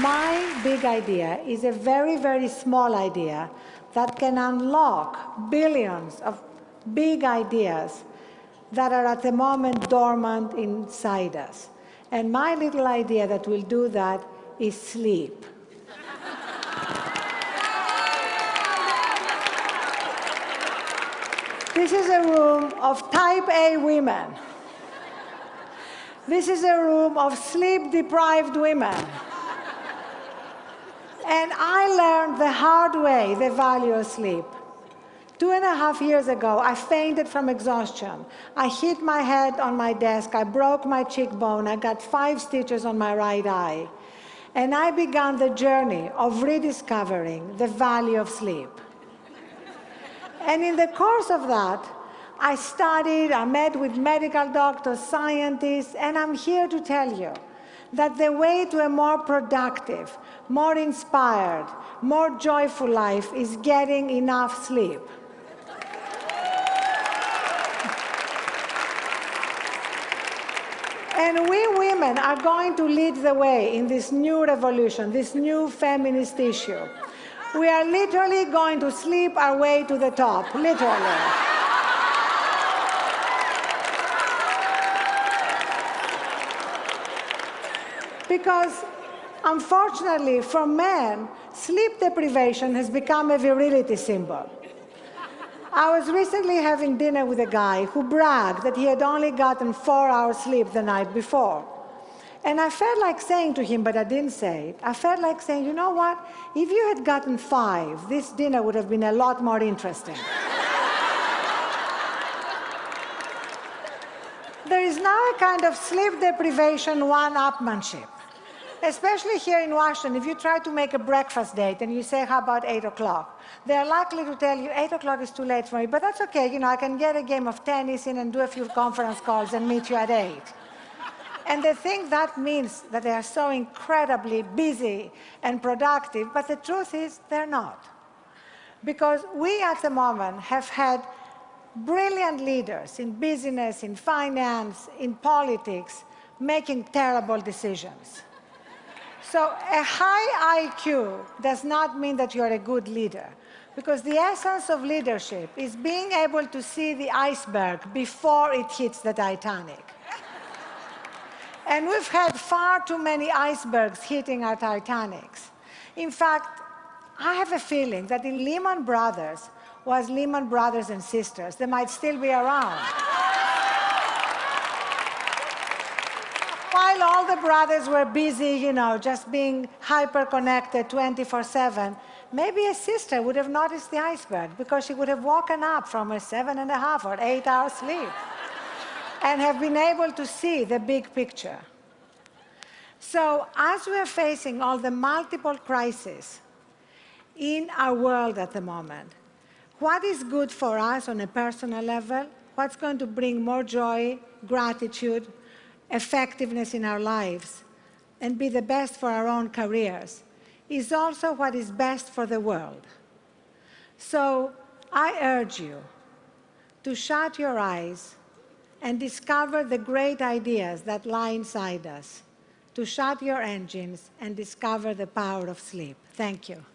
My big idea is a very, very small idea that can unlock billions of big ideas that are at the moment dormant inside us. And my little idea that will do that is sleep. This is a room of type A women. This is a room of sleep-deprived women. And I learned the hard way the value of sleep. 2.5 years ago, I fainted from exhaustion. I hit my head on my desk, I broke my cheekbone, I got 5 stitches on my right eye. And I began the journey of rediscovering the value of sleep. And in the course of that, I studied, I met with medical doctors, scientists, and I'm here to tell you that the way to a more productive, more inspired, more joyful life is getting enough sleep. And we women are going to lead the way in this new revolution, this new feminist issue. We are literally going to sleep our way to the top, literally. Because, unfortunately, for men, sleep deprivation has become a virility symbol. I was recently having dinner with a guy who bragged that he had only gotten 4 hours sleep the night before. And I felt like saying to him, but I didn't say it, I felt like saying, you know what? If you had gotten 5, this dinner would have been a lot more interesting. There is now a kind of sleep deprivation one-upmanship. Especially here in Washington, if you try to make a breakfast date and you say, how about 8 o'clock? They're likely to tell you, 8 o'clock is too late for me, but that's okay, you know, I can get a game of tennis in and do a few conference calls and meet you at 8. And they think that means that they are so incredibly busy and productive, but the truth is they're not. Because we at the moment have had brilliant leaders in business, in finance, in politics, making terrible decisions. So a high IQ does not mean that you're a good leader, because the essence of leadership is being able to see the iceberg before it hits the Titanic. And we've had far too many icebergs hitting our Titanics. In fact, I have a feeling that in Lehman Brothers was Lehman Brothers and Sisters. They might still be around. While all the brothers were busy, you know, just being hyper-connected 24/7, maybe a sister would have noticed the iceberg because she would have woken up from a 7.5 or 8 hour sleep and have been able to see the big picture. So as we are facing all the multiple crises in our world at the moment, what is good for us on a personal level, what's going to bring more joy, gratitude, effectiveness in our lives, and be the best for our own careers, is also what is best for the world. So I urge you to shut your eyes and discover the great ideas that lie inside us, to shut your engines and discover the power of sleep. Thank you.